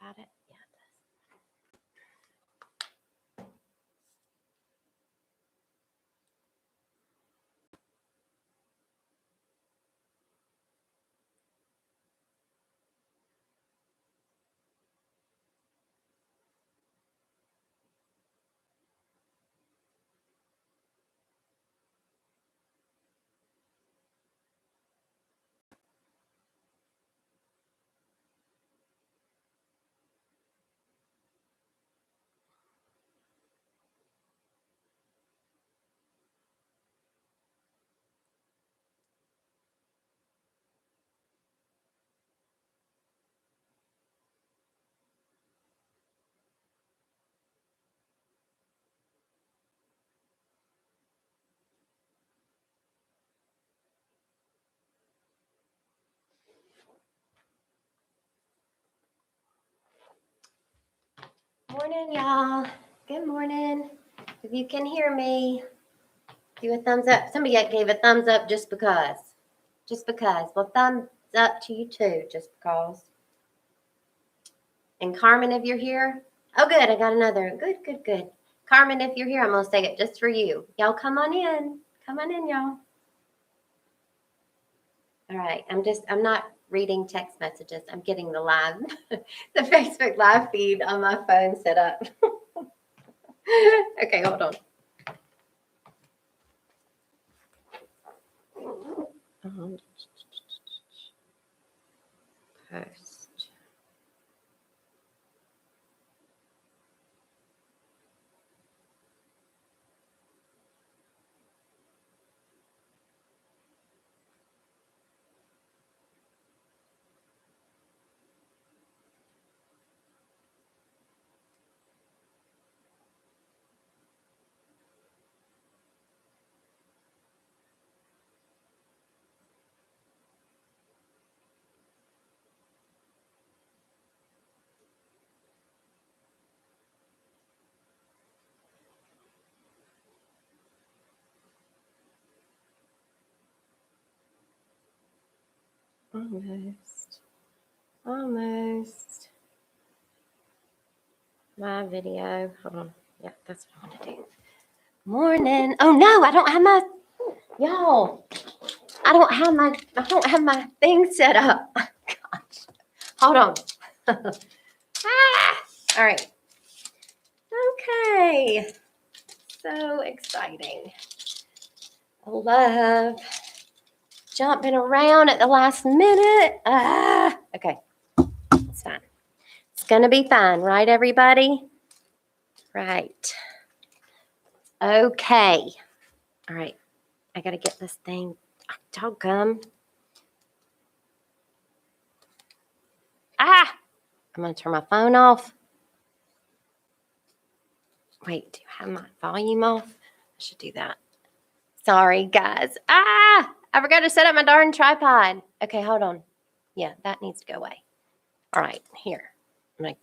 Got it? Yeah. Morning, y'all. Good morning. If you can hear me, give a thumbs up. Somebody gave a thumbs up just because. Just because. Well, thumbs up to you too, just because. And Carmen, if you're here. Oh, good. I got another. Good. Carmen, if you're here, I'm going to say it just for you. Y'all come on in. Come on in, y'all. All right. I'm not reading text messages. I'm getting the live, the Facebook live feed on my phone set up. Okay, hold on. Post. Almost. My video. Hold on. Yeah, that's what I want to do. Morning. Oh no, I don't have my, y'all. I don't have my thing set up. Gosh. Hold on. All right. Okay. So exciting. I love jumping around at the last minute. Okay. It's fine. It's going to be fine, right, everybody? Right. Okay. All right. I got to get this thing. Oh, doggone. I'm going to turn my phone off. Wait, do you have my volume off? I should do that. Sorry, guys. I forgot to set up my darn tripod. Okay, hold on. Yeah, that needs to go away. All right, here. I'm like,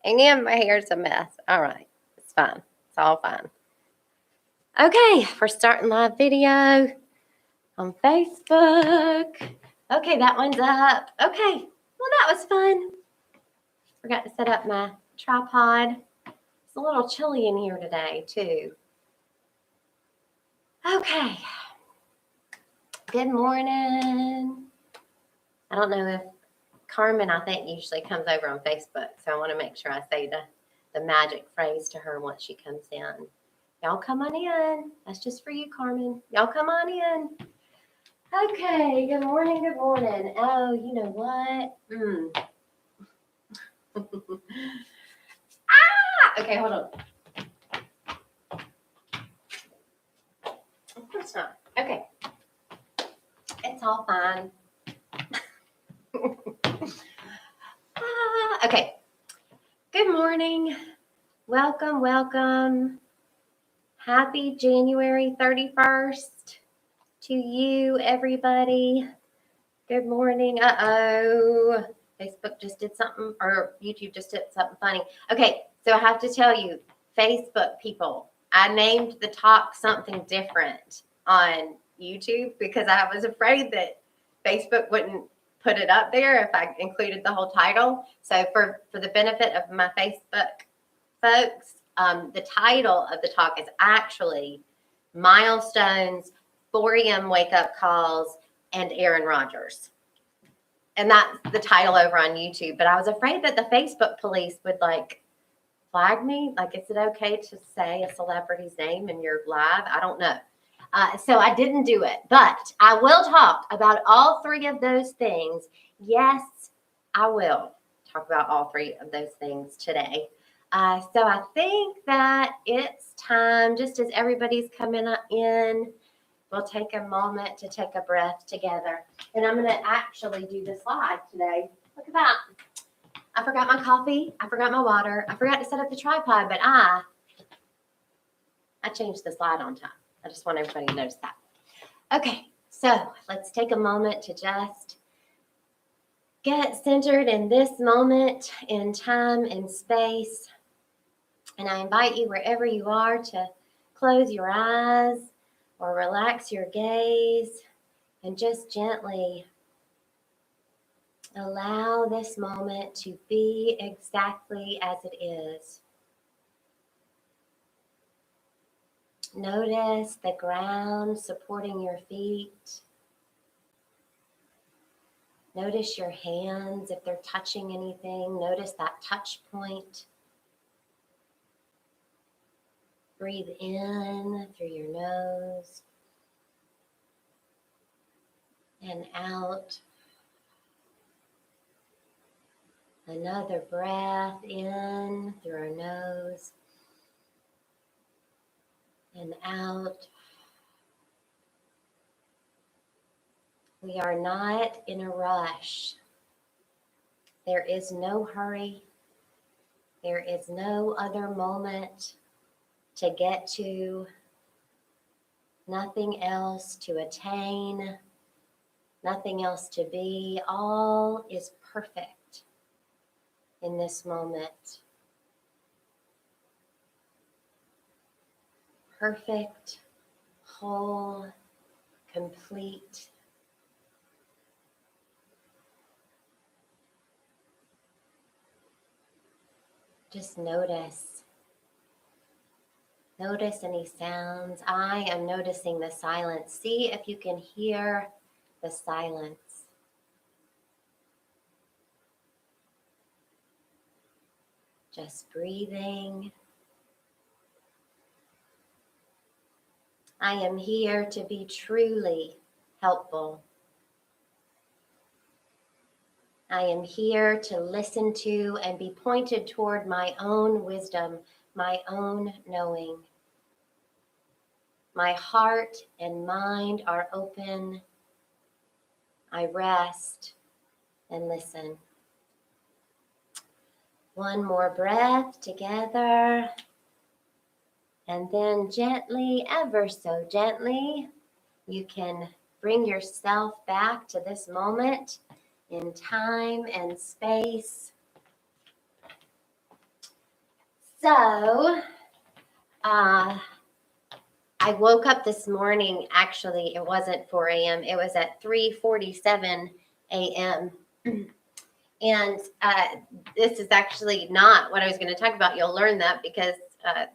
and my hair's a mess. All right, it's fine. It's all fine. Okay, we're starting live video on Facebook. Okay, that one's up. Okay, well, that was fun. Forgot to set up my tripod. It's a little chilly in here today, too. Okay. Good morning. I don't know if Carmen, I think, usually comes over on Facebook, so I want to make sure I say the magic phrase to her once she comes in. Y'all come on in. That's just for you, Carmen. Y'all come on in. Okay, good morning, good morning. Oh, you know what? Okay, hold on. Of course not. Okay. It's all fine. Okay. Good morning. Welcome. Happy January 31st to you, everybody. Good morning. Facebook just did something, or YouTube just did something funny. Okay, so I have to tell you, Facebook people, I named the talk something different on YouTube because I was afraid that Facebook wouldn't put it up there if I included the whole title. So for the benefit of my Facebook folks, the title of the talk is actually Milestones, 4 a.m. wake-up calls, and Aaron Rodgers. And that's the title over on YouTube. But I was afraid that the Facebook police would like flag me. Like, is it okay to say a celebrity's name in your live? I don't know. So I didn't do it. But I will talk about all 3 of those things. Yes, I will talk about all 3 of those things today. So I think that it's time, just as everybody's coming in, we'll take a moment to take a breath together. And I'm going to actually do this live today. Look at that. I forgot my coffee. I forgot my water. I forgot to set up the tripod, but I changed the slide on time. I just want everybody to notice that. Okay, so let's take a moment to just get centered in this moment in time and space. And I invite you wherever you are to close your eyes or relax your gaze and just gently allow this moment to be exactly as it is. Notice the ground supporting your feet. Notice your hands if they're touching anything. Notice that touch point. Breathe in through your nose and out. Another breath in through our nose and out. We are not in a rush. There is no hurry. There is no other moment to get to, nothing else to attain, nothing else to be. All is perfect in this moment. Perfect, whole, complete. Just notice. Notice any sounds. I am noticing the silence. See if you can hear the silence. Just breathing. I am here to be truly helpful. I am here to listen to and be pointed toward my own wisdom, my own knowing. My heart and mind are open. I rest and listen. One more breath together. And then gently, ever so gently, you can bring yourself back to this moment in time and space. So, I woke up this morning, actually, it wasn't 4 a.m., it was at 3:47 a.m. And this is actually not what I was going to talk about. You'll learn that because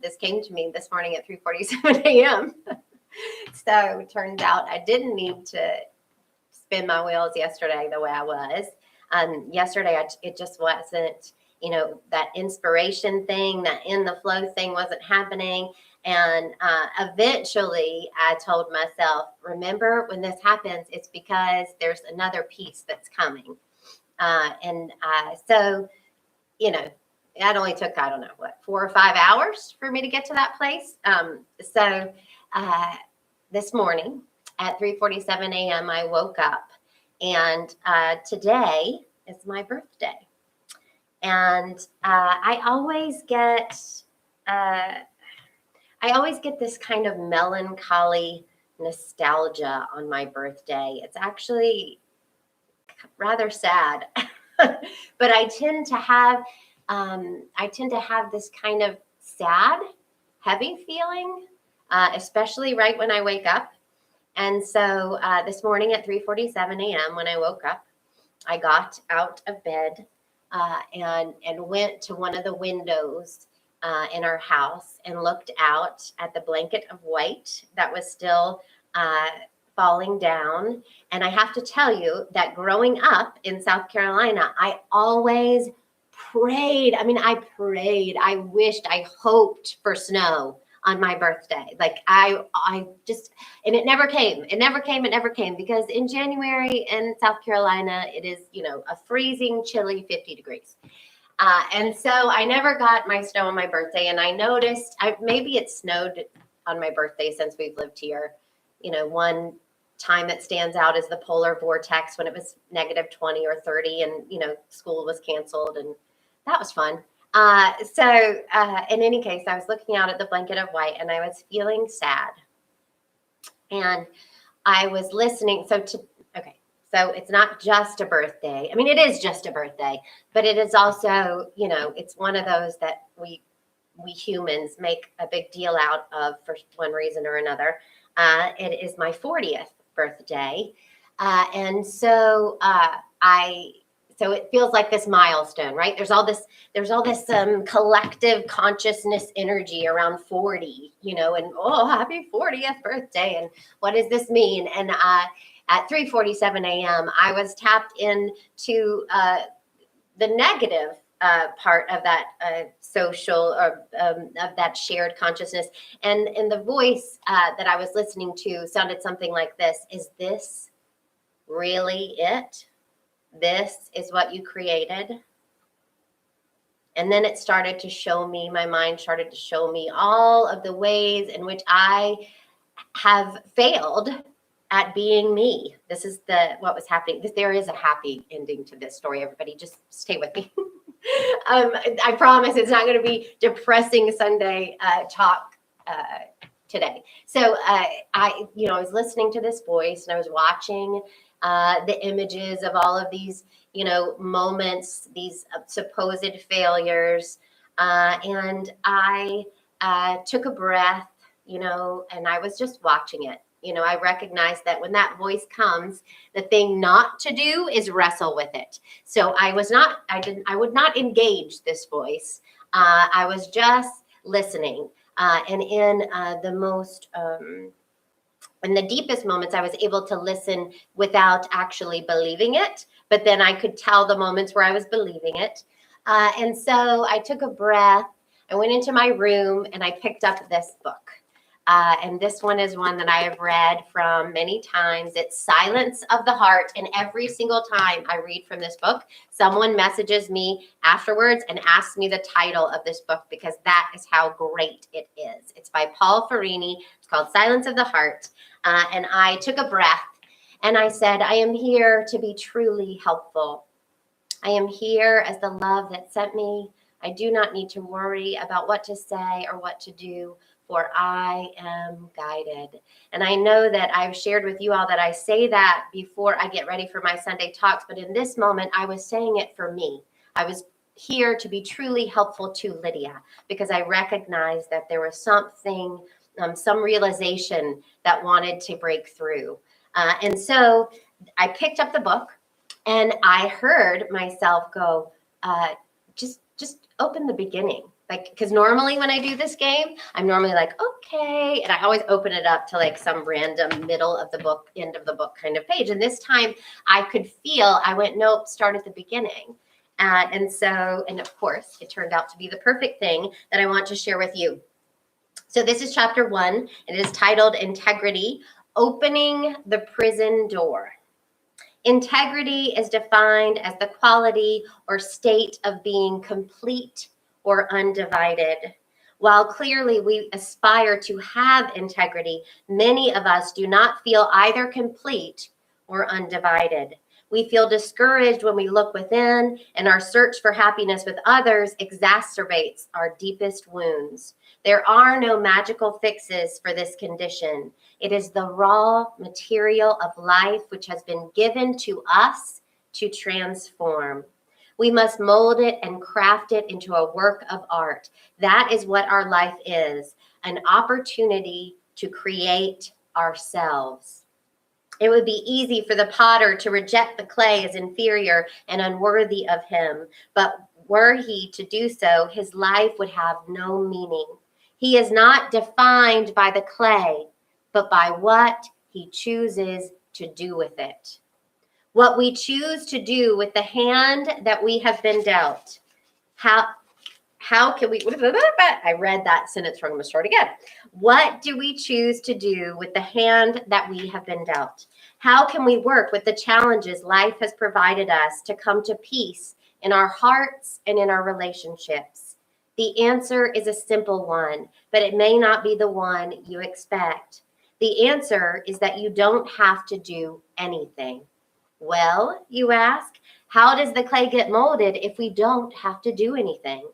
this came to me this morning at 3:47 a.m. So it turns out I didn't need to spin my wheels yesterday the way I was. Yesterday, it just wasn't, that inspiration thing, that in the flow thing wasn't happening. And eventually I told myself, remember, when this happens, it's because there's another piece that's coming. So, it only took, 4 or 5 hours for me to get to that place. So this morning at 3:47 a.m., I woke up, and today is my birthday. And I always get this kind of melancholy nostalgia on my birthday. It's actually rather sad, but I tend to have this kind of sad, heavy feeling, especially right when I wake up. And so this morning at 3:47 a.m. when I woke up, I got out of bed and went to one of the windows in our house and looked out at the blanket of white that was still falling down. And I have to tell you that growing up in South Carolina, I always prayed. I mean, I prayed. I wished, I hoped for snow on my birthday. Like I just, and it never came. It never came. It never came, because in January in South Carolina, it is, a freezing, chilly 50 degrees. And so I never got my snow on my birthday. And I noticed, maybe it snowed on my birthday since we've lived here. One time that stands out is the polar vortex when it was negative 20 or 30 and, school was canceled, and that was fun. So in any case, I was looking out at the blanket of white and I was feeling sad. And I was listening. So it's not just a birthday. I mean, it is just a birthday, but it is also, it's one of those that we humans make a big deal out of for one reason or another. It is my 40th birthday. And so so it feels like this milestone, right? There's all this collective consciousness energy around 40, and happy 40th birthday. And what does this mean? And at 3:47 a.m., I was tapped into the negative part of that social or of that shared consciousness. And the voice that I was listening to sounded something like this: is this really it? This is what you created? And then it started to show me, my mind started to show me all of the ways in which I have failed at being me. This is what was happening. There is a happy ending to this story, everybody. Just stay with me. I promise it's not going to be depressing Sunday talk today. So I was listening to this voice and I was watching the images of all of these, moments, these supposed failures. And I took a breath, and I was just watching it. I recognize that when that voice comes, the thing not to do is wrestle with it. So I would not engage this voice. I was just listening. And in in the deepest moments, I was able to listen without actually believing it. But then I could tell the moments where I was believing it. And so I took a breath. I went into my room and I picked up this book. And this one is one that I have read from many times. It's Silence of the Heart. And every single time I read from this book, someone messages me afterwards and asks me the title of this book, because that is how great it is. It's by Paul Farini. It's called Silence of the Heart. And I took a breath and I said, I am here to be truly helpful. I am here as the love that sent me. I do not need to worry about what to say or what to do, for I am guided. And I know that I've shared with you all that I say that before I get ready for my Sunday talks, but in this moment, I was saying it for me. I was here to be truly helpful to Lydia, because I recognized that there was something, some realization that wanted to break through. And so I picked up the book and I heard myself go, just open the beginning. Like, because normally when I do this game, I'm normally like, okay. And I always open it up to like some random middle of the book, end of the book kind of page. And this time I could feel, I went, nope, start at the beginning. And of course, it turned out to be the perfect thing that I want to share with you. So this is chapter 1. It is titled Integrity, Opening the Prison Door. Integrity is defined as the quality or state of being complete or undivided. While clearly we aspire to have integrity, many of us do not feel either complete or undivided. We feel discouraged when we look within, and our search for happiness with others exacerbates our deepest wounds. There are no magical fixes for this condition. It is the raw material of life which has been given to us to transform. We must mold it and craft it into a work of art. That is what our life is, an opportunity to create ourselves. It would be easy for the potter to reject the clay as inferior and unworthy of him. But were he to do so, his life would have no meaning. He is not defined by the clay, but by what he chooses to do with it. What we choose to do with the hand that we have been dealt. How can we, I read that sentence wrong, I'm going to start again. What do we choose to do with the hand that we have been dealt? How can we work with the challenges life has provided us to come to peace in our hearts and in our relationships? The answer is a simple one, but it may not be the one you expect. The answer is that you don't have to do anything. Well, you ask, how does the clay get molded if we don't have to do anything?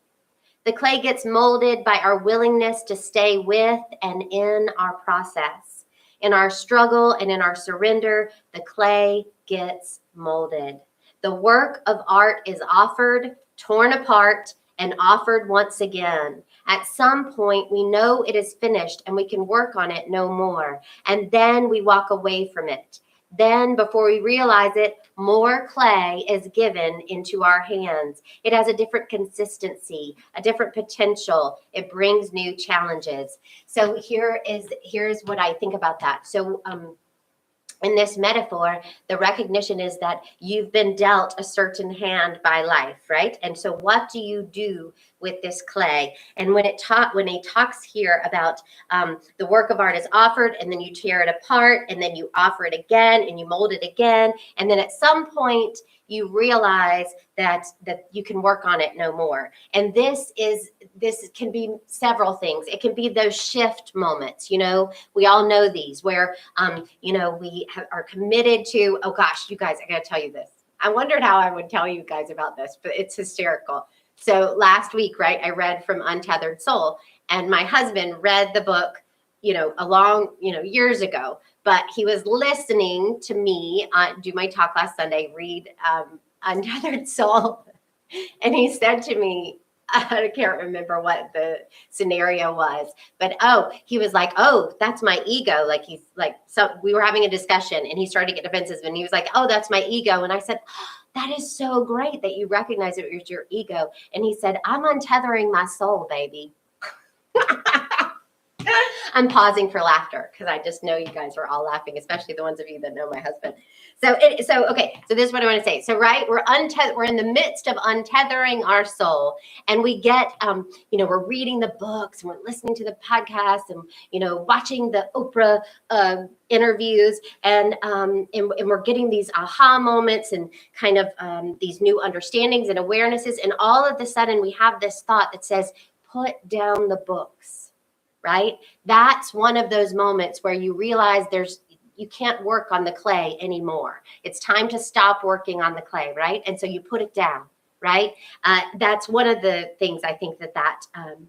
The clay gets molded by our willingness to stay with and in our process. In our struggle and in our surrender, the clay gets molded. The work of art is offered, torn apart, and offered once again. At some point, we know it is finished and we can work on it no more. And then we walk away from it. Then, before we realize it, more clay is given into our hands. It has a different consistency, a different potential. It brings new challenges. So here's what I think about that. So in this metaphor, the recognition is that you've been dealt a certain hand by life, right? And so what do you do with this clay? And when he talks here about the work of art is offered, and then you tear it apart, and then you offer it again, and you mold it again, and then at some point you realize that you can work on it no more. And this can be several things. It can be those shift moments. We all know these where we are committed to. Oh gosh, you guys, I got to tell you this. I wondered how I would tell you guys about this, but it's hysterical. So last week, right, I read from Untethered Soul, and my husband read the book, years ago. But he was listening to me do my talk last Sunday, read Untethered Soul. And he said to me, I can't remember what the scenario was, but he was like, oh, that's my ego. Like so we were having a discussion and he started to get defensive and he was like, oh, that's my ego. And I said, that is so great that you recognize it was your ego. And he said, I'm untethering my soul, baby. I'm pausing for laughter because I just know you guys are all laughing, especially the ones of you that know my husband. So this is what I want to say. So we're in the midst of untethering our soul, and we get we're reading the books and we're listening to the podcasts and watching the Oprah interviews and we're getting these aha moments and kind of these new understandings and awarenesses, and all of a sudden we have this thought that says, put down the books. Right? That's one of those moments where you realize you can't work on the clay anymore. It's time to stop working on the clay, right? And so you put it down, right? That's one of the things I think that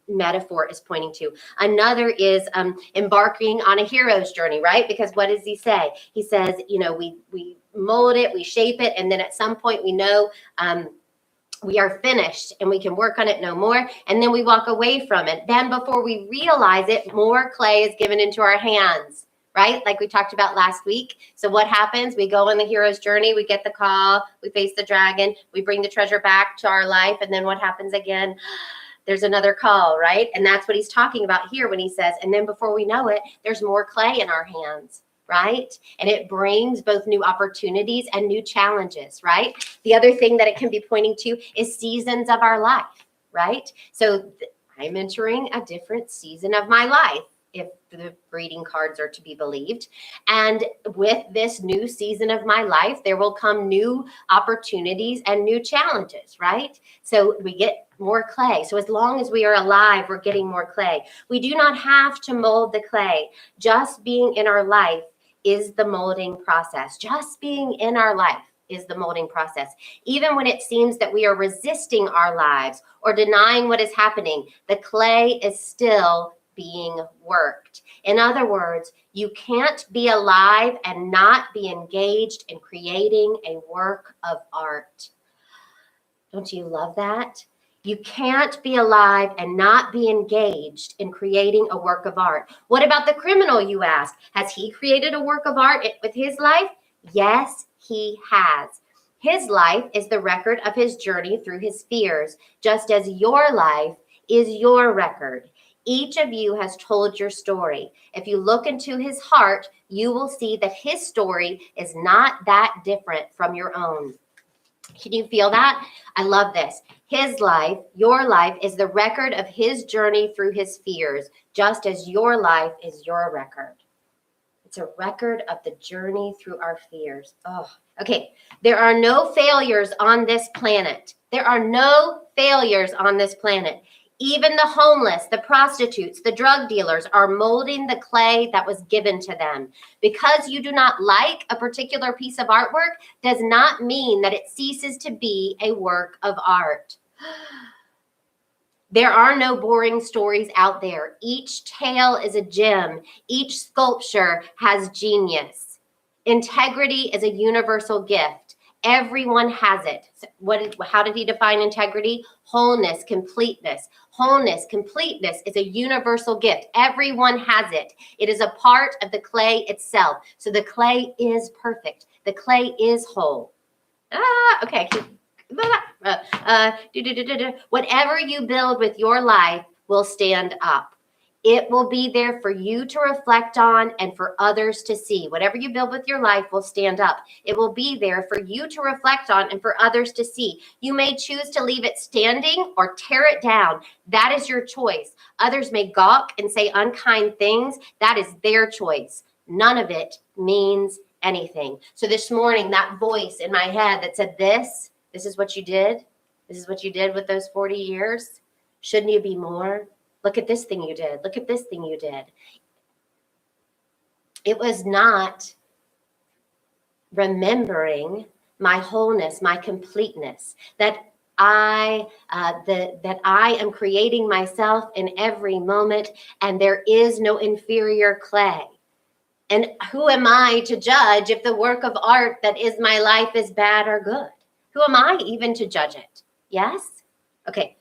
metaphor is pointing to. Another is embarking on a hero's journey, right? Because what does he say? He says, we mold it, we shape it, and then at some point we know we are finished and we can work on it no more. And then we walk away from it. Then before we realize it, more clay is given into our hands, right? Like we talked about last week. So what happens? We go on the hero's journey. We get the call. We face the dragon. We bring the treasure back to our life. And then what happens again? There's another call, right? And that's what he's talking about here when he says, and then before we know it, there's more clay in our hands. Right? And it brings both new opportunities and new challenges, right? The other thing that it can be pointing to is seasons of our life, right? So I'm entering a different season of my life, if the greeting cards are to be believed. And with this new season of my life, there will come new opportunities and new challenges, right? So we get more clay. So as long as we are alive, we're getting more clay. We do not have to mold the clay. Just being in our life is the molding process. Just being in our life is the molding process. Even when it seems that we are resisting our lives or denying what is happening, the clay is still being worked. In other words, you can't be alive and not be engaged in creating a work of art. Don't you love that? You can't be alive and not be engaged in creating a work of art. What about the criminal, you ask? Has he created a work of art with his life? Yes, he has. His life is the record of his journey through his fears, just as your life is your record. Each of you has told your story. If you look into his heart, you will see that his story is not that different from your own. Can you feel that? I love this. His life, your life, is the record of his journey through his fears, just as your life is your record. It's a record of the journey through our fears. Oh, okay. There are no failures on this planet. There are no failures on this planet. Even the homeless, the prostitutes, the drug dealers are molding the clay that was given to them. Because you do not like a particular piece of artwork does not mean that it ceases to be a work of art. There are no boring stories out there. Each tale is a gem. Each sculpture has genius. Integrity is a universal gift. Everyone has it. How did he define integrity? Wholeness, completeness. Wholeness, completeness is a universal gift. Everyone has it. It is a part of the clay itself. So the clay is perfect. The clay is whole. Okay. Whatever you build with your life will stand up. It will be there for you to reflect on and for others to see. Whatever you build with your life will stand up. It will be there for you to reflect on and for others to see. You may choose to leave it standing or tear it down. That is your choice. Others may gawk and say unkind things. That is their choice. None of it means anything. So this morning, that voice in my head that said, this is what you did. This is what you did with those 40 years. Shouldn't you be more? Look at this thing you did. Look at this thing you did. It was not remembering my wholeness, my completeness, that I am creating myself in every moment, and there is no inferior clay. And who am I to judge if the work of art that is my life is bad or good? Who am I even to judge it? Yes? Okay.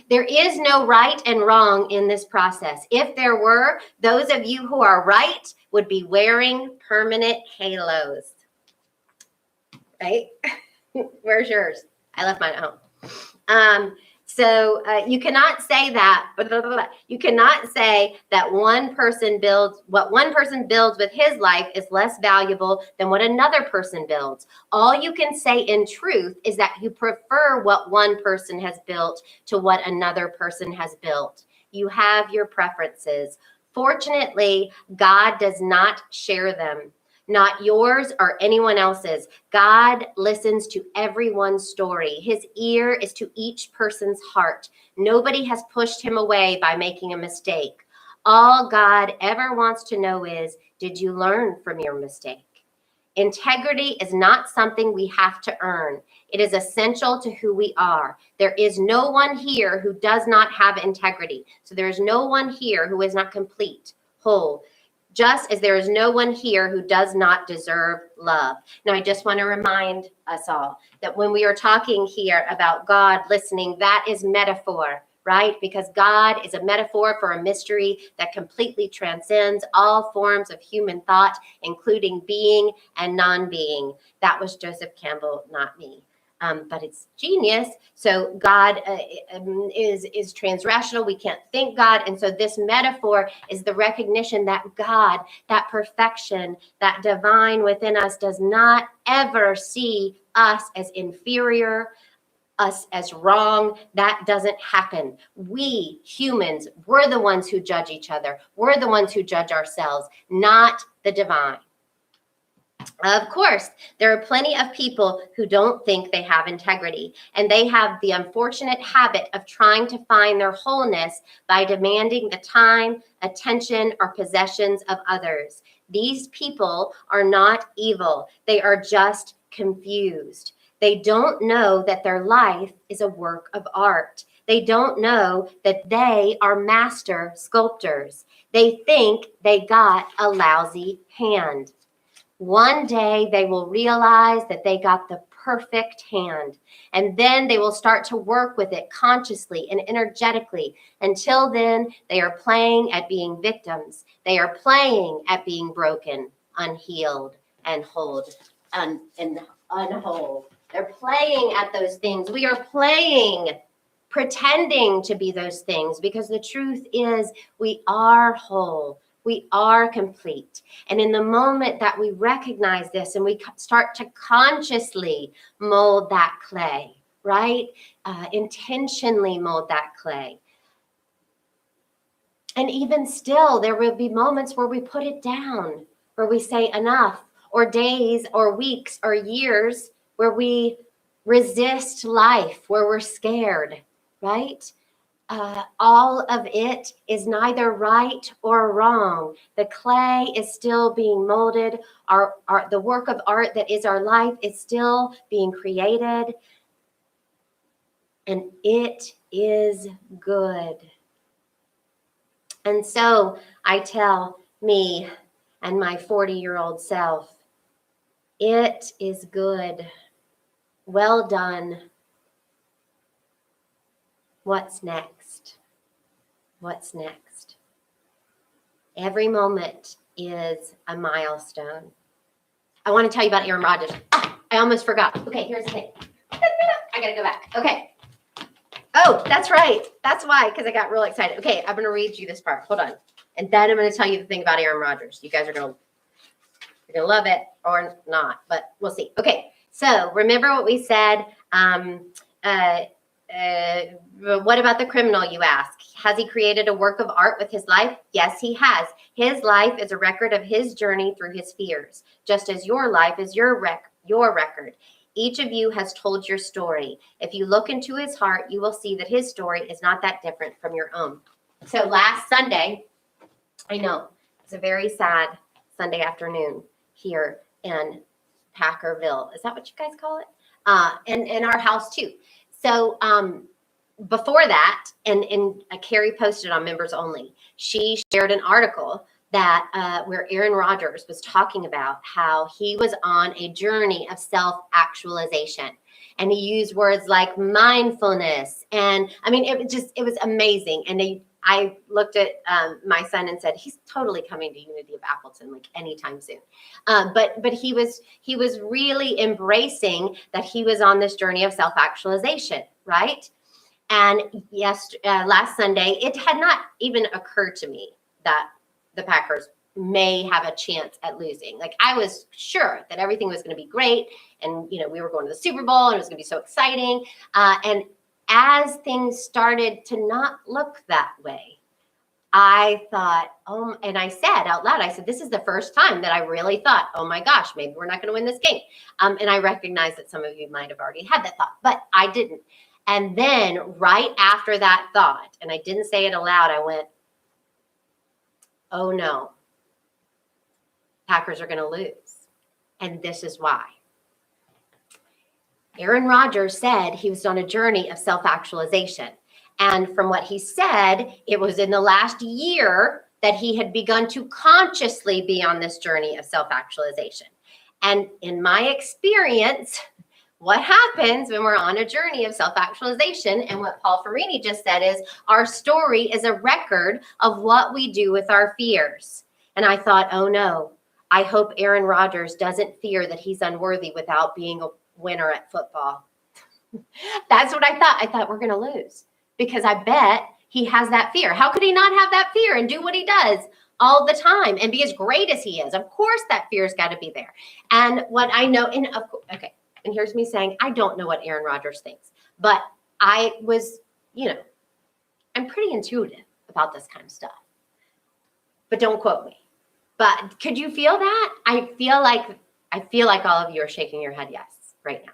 There is no right and wrong in this process. If there were, those of you who are right would be wearing permanent halos. Right? Where's yours? I left mine at home. So you cannot say that. You cannot say that what one person builds with his life is less valuable than what another person builds. All you can say in truth is that you prefer what one person has built to what another person has built. You have your preferences. Fortunately, God does not share them. Not yours or anyone else's. God listens to everyone's story. His ear is to each person's heart. Nobody has pushed him away by making a mistake. All God ever wants to know is, did you learn from your mistake? Integrity is not something we have to earn. It is essential to who we are. There is no one here who does not have integrity. So there is no one here who is not complete, whole. Just as there is no one here who does not deserve love. Now, I just want to remind us all that when we are talking here about God listening, that is metaphor, right? Because God is a metaphor for a mystery that completely transcends all forms of human thought, including being and non-being. That was Joseph Campbell, not me. But it's genius. So God is transrational. We can't think God. And so this metaphor is the recognition that God, that perfection, that divine within us does not ever see us as inferior, us as wrong. That doesn't happen. We humans, we're the ones who judge each other. We're the ones who judge ourselves, not the divine. Of course, there are plenty of people who don't think they have integrity, and they have the unfortunate habit of trying to find their wholeness by demanding the time, attention, or possessions of others. These people are not evil. They are just confused. They don't know that their life is a work of art. They don't know that they are master sculptors. They think they got a lousy hand. One day they will realize that they got the perfect hand. And then they will start to work with it consciously and energetically. Until then, they are playing at being victims. They are playing at being broken, unhealed, and unwhole. They're playing at those things. We are playing, pretending to be those things, because the truth is we are whole. We are complete. And in the moment that we recognize this and we start to consciously mold that clay, right? Intentionally mold that clay. And even still, there will be moments where we put it down, where we say enough, or days or weeks or years where we resist life, where we're scared, right? All of it is neither right or wrong. The clay is still being molded. The work of art that is our life is still being created. And it is good. And so I tell me and my 40-year-old self, it is good. Well done. What's next? What's next? Every moment is a milestone. I want to tell you about Aaron Rodgers. I almost forgot. Okay, here's the thing. I got to go back. Okay. Oh, that's right. That's why, because I got real excited. Okay, I'm going to read you this part. Hold on. And then I'm going to tell you the thing about Aaron Rodgers. You guys are going to love it or not, but we'll see. Okay, so remember what we said. What about the criminal, you ask? Has he created a work of art with his life? Yes, he has. His life is a record of his journey through his fears, just as your life is your record. Each of you has told your story. If you look into his heart, you will see that his story is not that different from your own. So last Sunday, I know, it's a very sad Sunday afternoon here in Packerville. Is that what you guys call it? And in our house too. So before that, and Carrie posted on Members Only, she shared an article that where Aaron Rodgers was talking about how he was on a journey of self-actualization. And he used words like mindfulness. And I mean, it was amazing. And I looked at my son and said, he's totally coming to Unity of Appleton like anytime soon. But he was really embracing that he was on this journey of self-actualization, right? And last Sunday, it had not even occurred to me that the Packers may have a chance at losing. Like, I was sure that everything was going to be great. And, you know, we were going to the Super Bowl and it was going to be so exciting. And as things started to not look that way, I thought, and I said out loud, I said, this is the first time that I really thought, oh my gosh, maybe we're not going to win this game. And I recognize that some of you might have already had that thought, but I didn't. And then right after that thought, and I didn't say it aloud, I went, oh no, Packers are going to lose. And this is why. Aaron Rodgers said he was on a journey of self-actualization. And from what he said, it was in the last year that he had begun to consciously be on this journey of self-actualization. And in my experience, what happens when we're on a journey of self-actualization, and what Paul Farini just said is, our story is a record of what we do with our fears. And I thought, oh no, I hope Aaron Rodgers doesn't fear that he's unworthy without being a winner at football. That's what I thought. I thought we're going to lose because I bet he has that fear. How could he not have that fear and do what he does all the time and be as great as he is? Of course, that fear's got to be there. And what I know, and here's me saying, I don't know what Aaron Rodgers thinks, but I was, I'm pretty intuitive about this kind of stuff. But don't quote me. But could you feel that? I feel like all of you are shaking your head yes right now,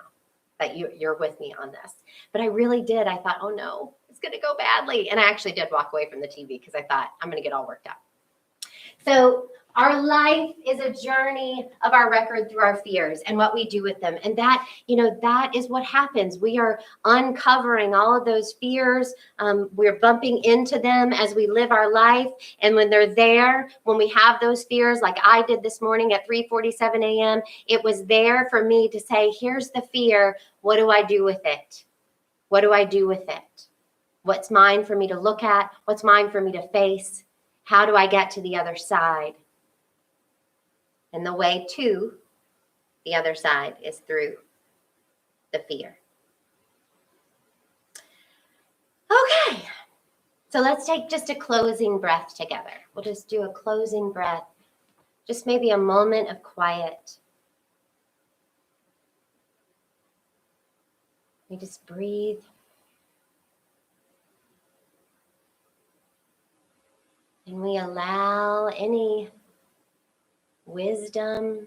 that you're with me on this. But I really did. I thought, oh no, it's going to go badly. And I actually did walk away from the TV because I thought I'm going to get all worked up. So Our life is a journey of our record through our fears and what we do with them. And that, that is what happens. We are uncovering all of those fears. We're bumping into them as we live our life. And when they're there, when we have those fears, like I did this morning at 3:47 a.m., it was there for me to say, here's the fear. What do I do with it? What do I do with it? What's mine for me to look at? What's mine for me to face? How do I get to the other side? And the way to the other side is through the fear. Okay, so let's take just a closing breath together. We'll just do a closing breath, just maybe a moment of quiet. We just breathe. And we allow any wisdom,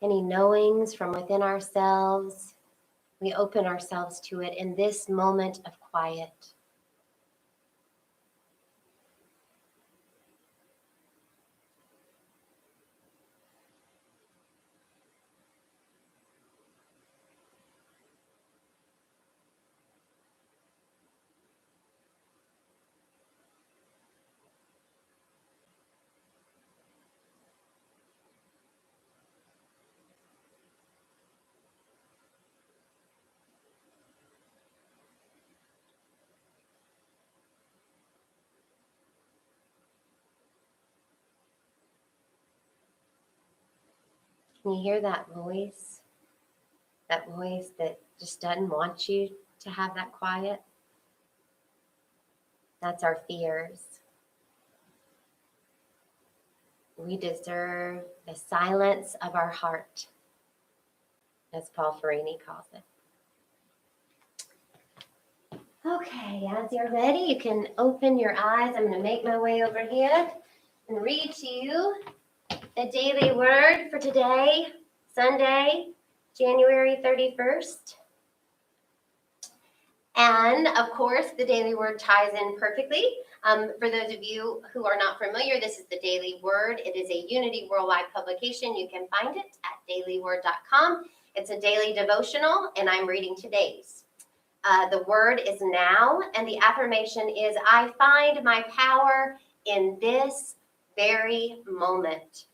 any knowings from within ourselves, we open ourselves to it in this moment of quiet. Can you hear that voice? That voice that just doesn't want you to have that quiet? That's our fears. We deserve the silence of our heart, as Paul Ferrini calls it. Okay, as you're ready, you can open your eyes. I'm going to make my way over here and read to you the daily word for today, Sunday, January 31st. And of course, the daily word ties in perfectly. For those of you who are not familiar, this is the Daily Word. It is a Unity Worldwide publication. You can find it at dailyword.com. It's a daily devotional, and I'm reading today's. The word is now, and the affirmation is, I find my power in this very moment.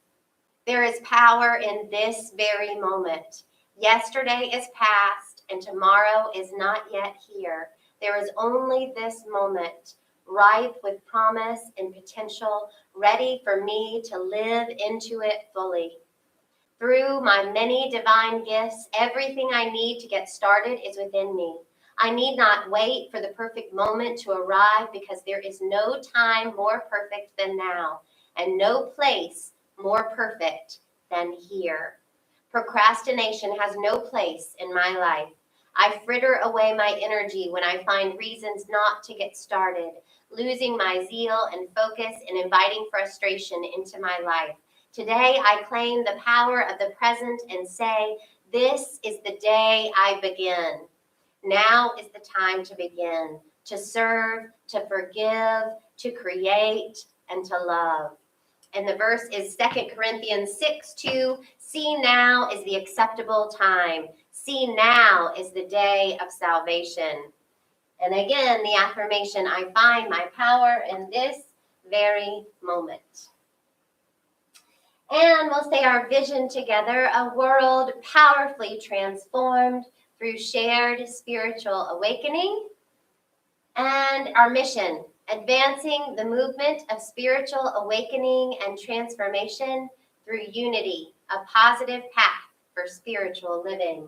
There is power in this very moment. Yesterday is past, and tomorrow is not yet here. There is only this moment, ripe with promise and potential, ready for me to live into it fully. Through my many divine gifts, everything I need to get started is within me. I need not wait for the perfect moment to arrive, because there is no time more perfect than now, and no place more perfect than here. Procrastination has no place in my life. I fritter away my energy when I find reasons not to get started, losing my zeal and focus and inviting frustration into my life. Today, I claim the power of the present and say, this is the day I begin. Now is the time to begin, to serve, to forgive, to create, and to love. And the verse is 2 Corinthians 6:2. See, now is the acceptable time. See, now is the day of salvation. And again, the affirmation, I find my power in this very moment. And we'll say our vision together, a world powerfully transformed through shared spiritual awakening. And our mission, advancing the movement of spiritual awakening and transformation through unity, a positive path for spiritual living.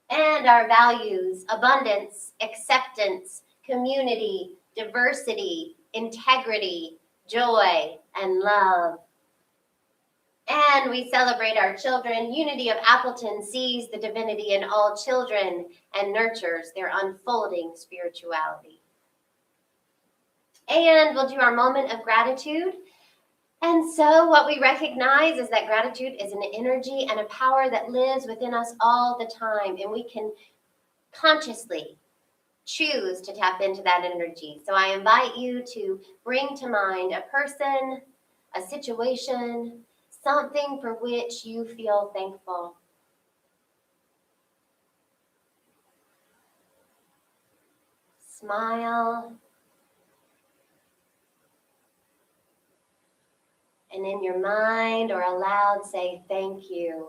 And our values, abundance, acceptance, community, diversity, integrity, joy, and love. And we celebrate our children. Unity of Appleton sees the divinity in all children and nurtures their unfolding spirituality. And we'll do our moment of gratitude. And so what we recognize is that gratitude is an energy and a power that lives within us all the time. And we can consciously choose to tap into that energy. So I invite you to bring to mind a person, a situation, something for which you feel thankful. Smile. And in your mind or aloud, say, thank you,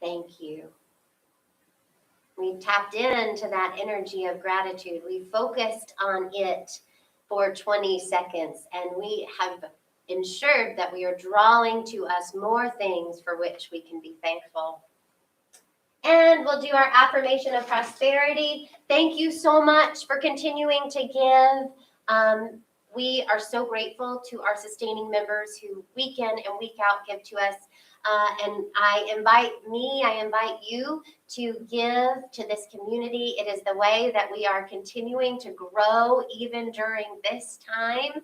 thank you. We've tapped into that energy of gratitude. We focused on it for 20 seconds, and we have ensured that we are drawing to us more things for which we can be thankful. And we'll do our affirmation of prosperity. Thank you so much for continuing to give. We are so grateful to our sustaining members who week in and week out give to us. And I invite you to give to this community. It is the way that we are continuing to grow even during this time,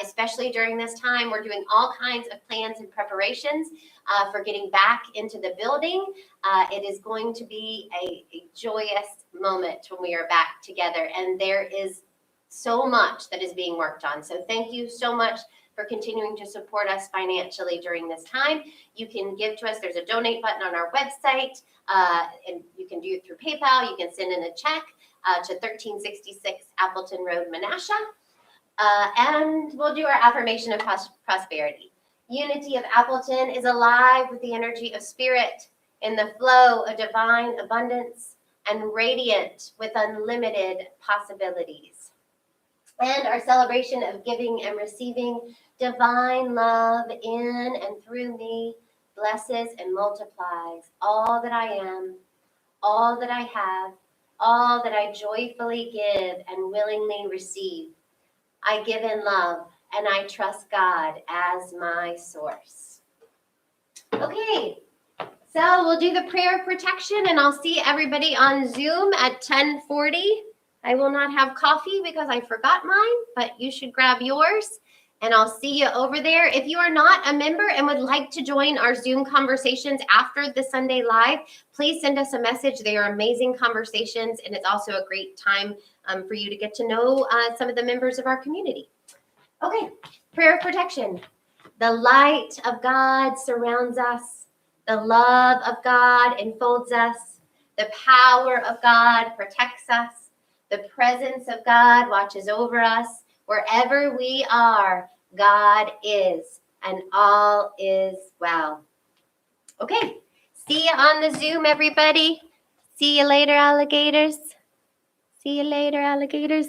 especially during this time. We're doing all kinds of plans and preparations for getting back into the building. It is going to be a joyous moment when we are back together, and there is so much that is being worked on. So thank you so much for continuing to support us financially during this time. You can give to us. There's a donate button on our website, and you can do it through PayPal. You can send in a check to 1366 Appleton Road, Menasha. And we'll do our affirmation of prosperity. Unity of Appleton is alive with the energy of spirit in the flow of divine abundance and radiant with unlimited possibilities. And our celebration of giving and receiving divine love in and through me blesses and multiplies all that I am, all that I have, all that I joyfully give and willingly receive. I give in love, and I trust God as my source. Okay, so we'll do the prayer of protection, and I'll see everybody on Zoom at 10:40. I will not have coffee because I forgot mine, but you should grab yours, and I'll see you over there. If you are not a member and would like to join our Zoom conversations after the Sunday Live, please send us a message. They are amazing conversations, and it's also a great time for you to get to know some of the members of our community. Okay, prayer of protection. The light of God surrounds us. The love of God enfolds us. The power of God protects us. The presence of God watches over us. Wherever we are, God is, and all is well. Okay, see you on the Zoom, everybody. See you later, alligators. See you later, alligators.